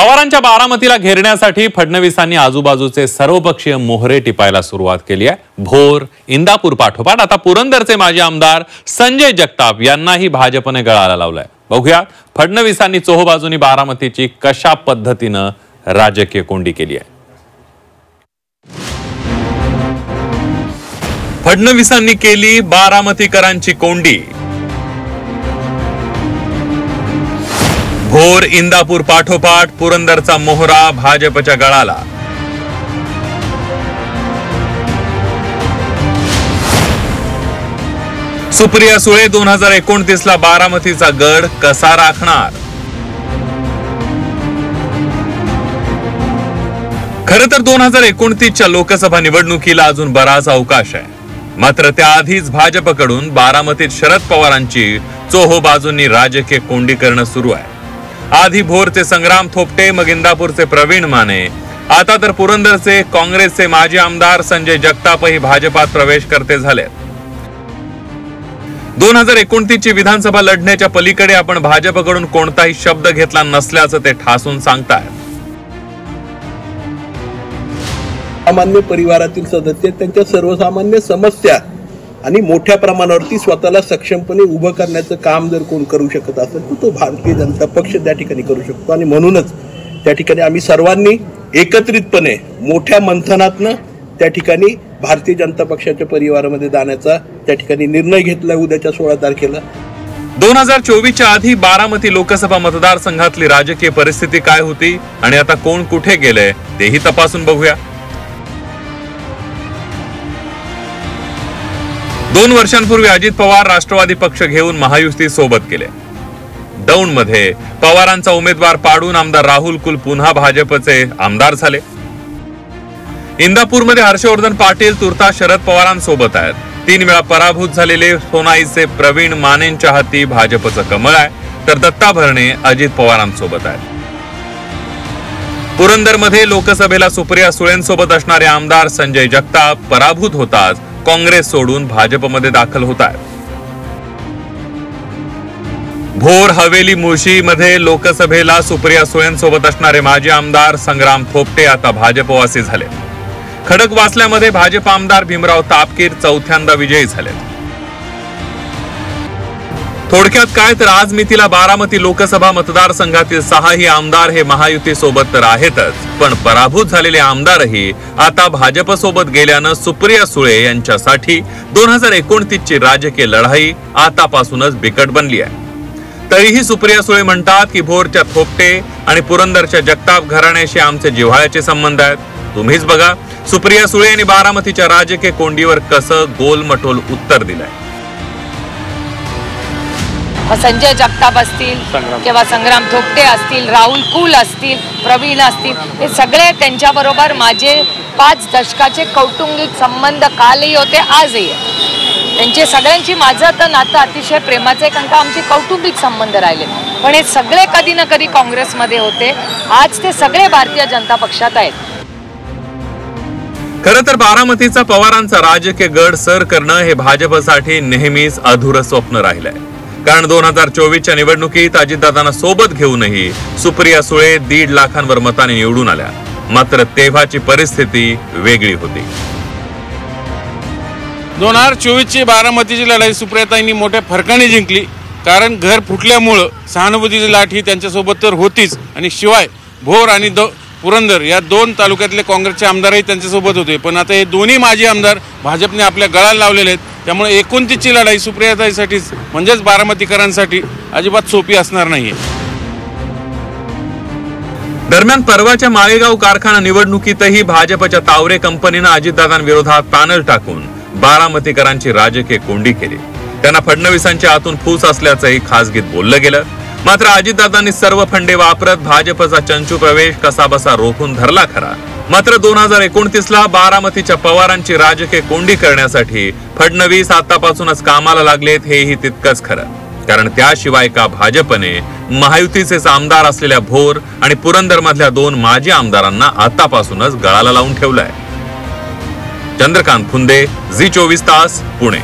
पवारांच्या बारामतीला घेरण्यासाठी फडणवीसांनी आजूबाजूचे सर्वपक्षीय मोहरे टिपायला सुरुवात केली आहे। भोर, इंदापूर पाठोपाठ आता पुरंदरचे माजी आमदार संजय जगताप यांनाही भाजपने गळाला लावलाय। बघूया फडणवीसांनी चोहोबाजूनी बारामतीची कशा पद्धतीने राजकीय कोंडी केली आहे। फडणवीसांनी केली बारामतीकरांची कोंडी। भोर, इंदापूर पाठोपाठ पुरंदरचा मोहरा भाजपच्या गळाला। सुप्रिया सुळे 2029 ला बारामतीचा गड कसा राखणार? खरं तर 2029च्या लोकसभा निवडणुकीला अजून बराच अवकाश आहे। मात्र त्याआधीच भाजपकडून बारामतीत शरद पवारांची चोहोबाजूंनी राजकीय कोंडी करणं सुरू आहे। आधी भोरचे संग्राम थोपटे, मग इंदापूरचे प्रवीण माने, आता तर पुरंदरचे काँग्रेसचे माजी आमदार संजय जगतापही भाजपात प्रवेश करते झाले। 2029 ची विधानसभा लढण्याच्या पलीकडे आपण भाजपकडून कोणताही शब्द घेतला नसल्याचं ते ठासून सांगतात। सामान्य परिवारातील सदस्य त्यांच्या सर्वसामान्य समस्या आणि मोठ्या प्रमाणावरती स्वतःला सक्षमपणे उभं करण्याचं काम जर कोण करू शकत असेल तर तो भारतीय जनता पक्ष त्या ठिकाणी करू शकतो। आणि म्हणूनच त्या ठिकाणी आम्ही सर्वांनी एकत्रितपणे मोठ्या मंथनातनं त्या ठिकाणी भारतीय जनता पक्षाच्या परिवारामध्ये जाण्याचा त्या ठिकाणी निर्णय घेतला उद्याच्या 16 तारखेला। 2024च्या आधी बारामती लोकसभा मतदारसंघातली राजकीय परिस्थिती काय होती आणि आता कोण कुठे गेले तेही तपासून बघूया। 2 वर्षांपूर्वी अजित पवार राष्ट्रवादी पक्ष घेऊन महायुती सोबत गेले। दौंडमध्ये पवारांचा उमेदवार पाडून आमदार राहुल कुल पुन्हा भाजपचे आमदार झाले। इंदापूरमध्ये हर्षवर्धन पाटील तुर्तास शरद पवारांसोबत आहेत। 3 वेळा पराभूत झालेले सोनाईचे प्रवीण मानेंच्या हाती भाजपचं कमळ आहे, तर दत्ता भरणे अजित पवारांसोबत आहेत। पुरंदरमध्ये लोकसभेला सुप्रिया सुळेंसोबत असणारे आमदार संजय जगताप पराभूत होताच काँग्रेस सोडून भाजपमध्ये दाखल होत आहेत। भोर, हवेली, मुळशी मध्ये लोकसभेला सुप्रिया सुळेंसोबत असणारे माजी आमदार संग्राम थोपटे आता भाजपवासी झाले। खडकवासल्यामध्ये भाजप आमदार भीमराव तापकीर चौथ्यांदा विजयी झाले। थोडक्यात काय तर आज मितीला बारामती लोकसभा मतदारसंघातील 6ही आमदार हे महायुती सोबत तर आहेतच, पण पराभूत झालेले आमदारही आता भाजप सोबत गेल्यानं सुप्रिया सुळे यांच्यासाठी 2029 ची राजकीय लढाई आतापासूनच बिकट बनली आहे। तरीही सुप्रिया सुळे म्हणतात की भोरच्या थोपटे आणि पुरंदरच्या जगताप घराण्याशी आमचे जिव्हाळ्याचे संबंध आहेत। तुम्हीच बघा सुप्रिया सुळे यांनी बारामतीच्या राजकीय कोंडीवर कसं गोलमटोल उत्तर दिलंय। संजय जगताप असतील किंवा संग्राम थोपटे असतील, राहुल कुल असतील, प्रवीण असतील, हे सगळे त्यांच्याबरोबर माझे 5 दशकाचे कौटुंबिक संबंध कालही होते, आजही आहे। त्यांचे सगळ्यांची माझं तर नातं अतिशय प्रेमाचं आहे, कारण का आमचे कौटुंबिक संबंध राहिले। पण हे सगळे कधी ना कधी काँग्रेसमध्ये होते, आज ते सगळे भारतीय जनता पक्षात आहेत। खरं तर बारामतीचा पवारांचा राजकीय गड सर करणं हे भाजपसाठी नेहमीच अधुरं स्वप्न राहिलंय। कारण 2024च्या निवडणुकीत अजितदादांना सोबत घेऊनही सुप्रिया सुळे 1.5 लाखांवर मताने निवडून आल्या। मात्र तेव्हाची परिस्थिती वेगळी होती। 2024 ची बारामतीची लढाई सुप्रियाताईंनी मोठ्या फरकाने जिंकली, कारण घर फुटल्यामुळे सहानुभूतीची लाट ही त्यांच्यासोबत तर होतीच, आणि शिवाय भोर आणि पुरंदर या 2 तालुक्यातले काँग्रेसचे आमदारही त्यांच्यासोबत होते। पण आता हे दोन्ही माजी आमदार भाजपने आपल्या गळाला लावलेले आहेत, त्यामुळे 29 ची लढाई सुप्रियाताईसाठीच म्हणजेच बारामतीकरांसाठी अजिबात सोपी असणार नाहीये। दरम्यान परवाच्या माळेगाव कारखाना निवडणुकीतही भाजपच्या तावरे कंपनीनं अजितदादांविरोधात पॅनल टाकून बारामतीकरांची राजकीय कोंडी केली। त्यांना फडणवीसांच्या आतून फूस असल्याचंही खासगीत बोललं गेलं। मात्र अजितदादांनी सर्व फंडे वापरत भाजपचा चंचू प्रवेश कसाबसा रोखून धरला खरा। मात्र 2029 ला बारामतीच्या पवारांची राजकीय कोंडी करण्यासाठी फडणवीस आतापासूनच कामाला लागलेत हेही तितकंच खरं, कारण त्याशिवाय का भाजपने महायुतीचे आमदार असलेल्या भोर आणि पुरंदर मधल्या 2 माजी आमदारांना आतापासूनच गळाला लावून ठेवलंय। चंद्रकांत फुंदे, झी 24 तास, पुणे।